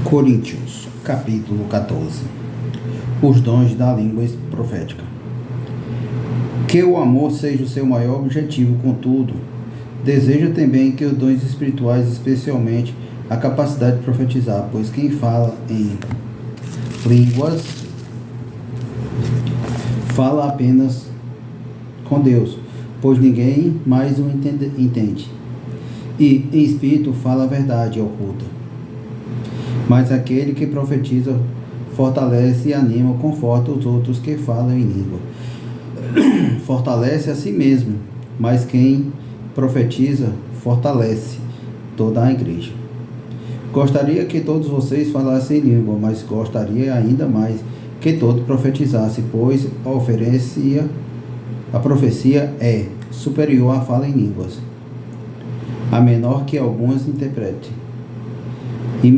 Coríntios, capítulo 14. Os dons da língua profética. Que o amor seja o seu maior objetivo, contudo, deseja também que os dons espirituais, especialmente a capacidade de profetizar, pois quem fala em línguas fala apenas com Deus, pois ninguém mais o entende. E em espírito fala a verdade oculta. Mas aquele que profetiza fortalece e anima, conforta os outros que falam em língua. Fortalece a si mesmo, mas quem profetiza fortalece toda a igreja. Gostaria que todos vocês falassem em língua, mas gostaria ainda mais que todos profetizassem, pois a profecia é superior à fala em línguas, a menor que alguns interpretem, e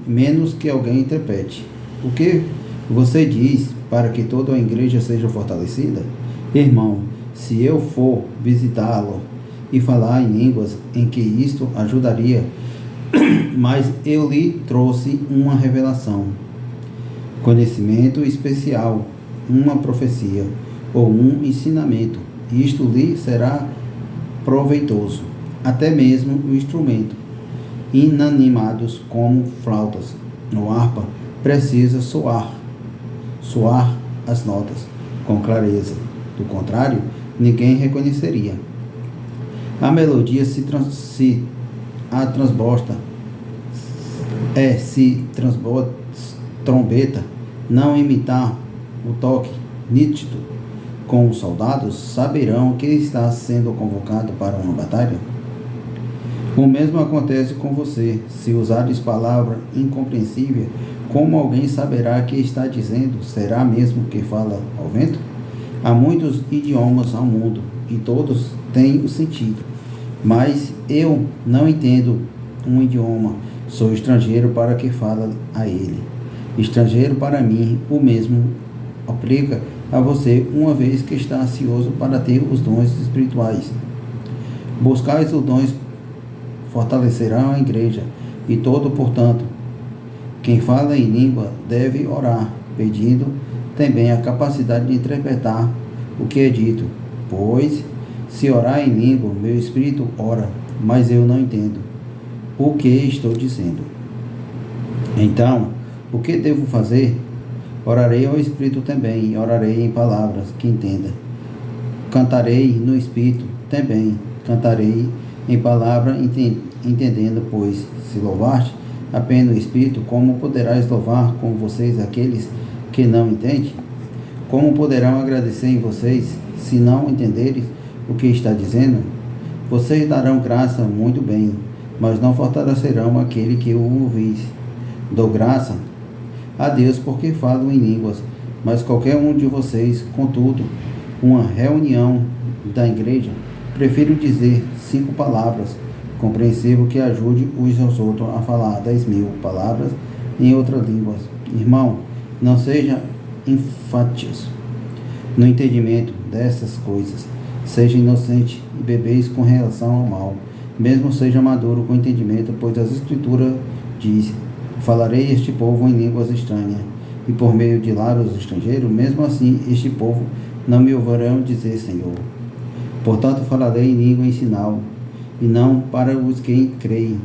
menos que alguém interprete. O que você diz para que toda a igreja seja fortalecida? Irmão, se eu for visitá-lo e falar em línguas, em que isto ajudaria, mas eu lhe trouxe uma revelação, conhecimento especial, uma profecia ou um ensinamento, isto lhe será proveitoso, até mesmo o instrumento inanimados como flautas ou harpa precisa soar as notas com clareza. Do contrário, ninguém reconheceria. A melodia se trombeta não imitar o toque nítido com os soldados, saberão que está sendo convocado para uma batalha. O mesmo acontece com você. Se usares palavra incompreensível, como alguém saberá que está dizendo? Será mesmo que fala ao vento? Há muitos idiomas ao mundo, e todos têm o sentido. Mas eu não entendo um idioma. Sou estrangeiro para que fale a ele. Estrangeiro para mim, o mesmo aplica a você, uma vez que está ansioso para ter os dons espirituais. Buscais os dons fortalecerão a igreja, e todo, portanto, quem fala em língua deve orar, pedindo também a capacidade de interpretar o que é dito, pois, se orar em língua, meu espírito ora, mas eu não entendo o que estou dizendo. Então, o que devo fazer? Orarei ao espírito também, e orarei em palavras que entenda. Cantarei no espírito também, cantarei em palavra entendendo, pois, se louvaste apenas o Espírito, como poderás louvar com vocês aqueles que não entendem? Como poderão agradecer em vocês, se não entenderem o que está dizendo? Vocês darão graça muito bem, mas não fortalecerão aquele que o ouvis. Dou graça a Deus porque falo em línguas, mas qualquer um de vocês, contudo, uma reunião da igreja, prefiro dizer 5 palavras, compreensível que ajude uns aos outros a falar 10.000 palavras em outras línguas. Irmão, não seja enfático no entendimento dessas coisas. Seja inocente e bebeis com relação ao mal. Mesmo seja maduro com entendimento, pois as Escrituras diz: falarei este povo em línguas estranhas, e por meio de lábios estrangeiros, mesmo assim este povo não me ouvirão dizer Senhor. Portanto, falarei em língua em sinal, e não para os que creem,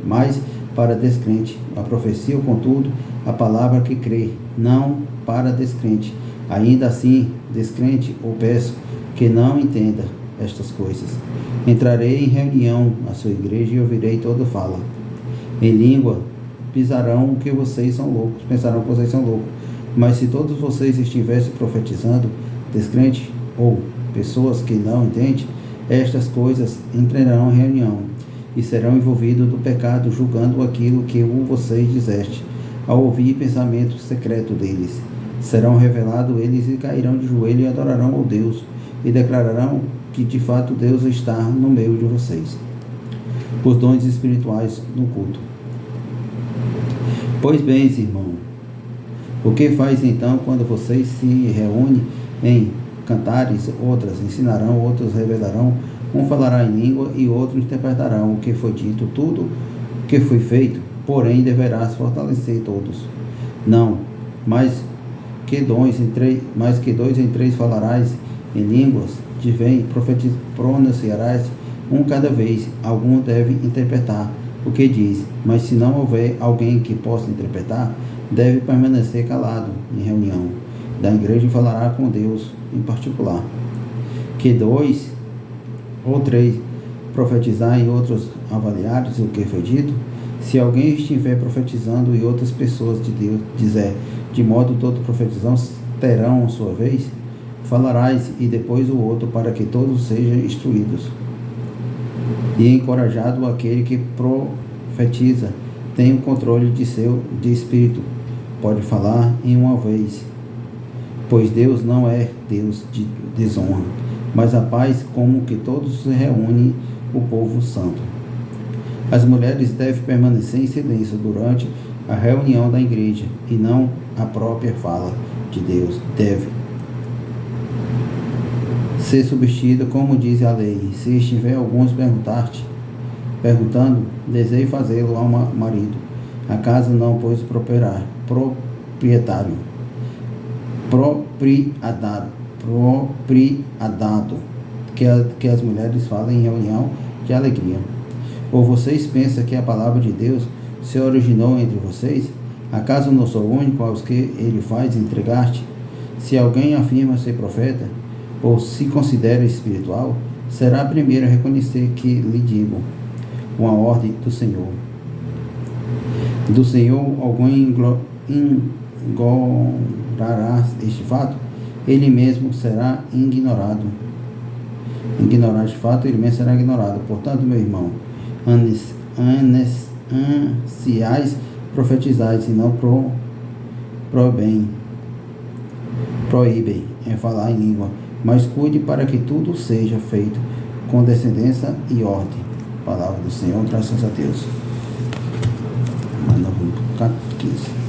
mas para descrente. A profecia, contudo, a palavra que crê, não para descrente. Ainda assim, descrente, ou peço que não entenda estas coisas. Entrarei em reunião à sua igreja e ouvirei toda fala. Em língua, pensarão que vocês são loucos. Mas se todos vocês estivessem profetizando, descrente, ou pessoas que não entendem, estas coisas entrarão em reunião e serão envolvidos do pecado, julgando aquilo que vocês dizeste. Ao ouvir pensamento secreto deles, serão revelados eles e cairão de joelho e adorarão ao Deus e declararão que de fato Deus está no meio de vocês. Os dons espirituais no culto. Pois bem, irmão, o que faz então quando vocês se reúnem em cantares? Outras ensinarão, outros revelarão, um falará em língua e outro interpretarão o que foi dito. Tudo que foi feito porém deverás fortalecer todos. Não, mais que dois em três falarás em línguas, de vem pronunciarás um cada vez. Algum deve interpretar o que diz, mas se não houver alguém que possa interpretar, deve permanecer calado em reunião da igreja e falará com Deus em particular. Que dois ou três profetizar e outros avaliares o que foi dito, se alguém estiver profetizando e outras pessoas de Deus dizer, de modo todo profetizão terão sua vez, falarás e depois o outro, para que todos sejam instruídos. E encorajado aquele que profetiza, tem o controle de espírito, pode falar em uma vez, pois Deus não é Deus de desonra, mas a paz, como que todos se reúnem o povo santo. As mulheres devem permanecer em silêncio durante a reunião da igreja, e não a própria fala de Deus deve ser substituída, como diz a lei. Se estiver alguns perguntando, deseje fazê-lo ao marido. A casa não, pois propriedade, que as mulheres falem em reunião de alegria. Ou vocês pensam que a palavra de Deus se originou entre vocês? Acaso não sou o único aos que ele faz entregar-te? Se alguém afirma ser profeta, ou se considera espiritual, será a primeira a reconhecer que lhe digo uma ordem do Senhor. Do Senhor alguém ignorará este fato, ele mesmo será ignorado. Ignorar este fato, ele mesmo será ignorado. Portanto, meu irmão, ansiais profetizais e não proíbem em falar em língua, mas cuide para que tudo seja feito com descendência e ordem. Palavra do Senhor, graças a Deus. Mas não vamos para 15.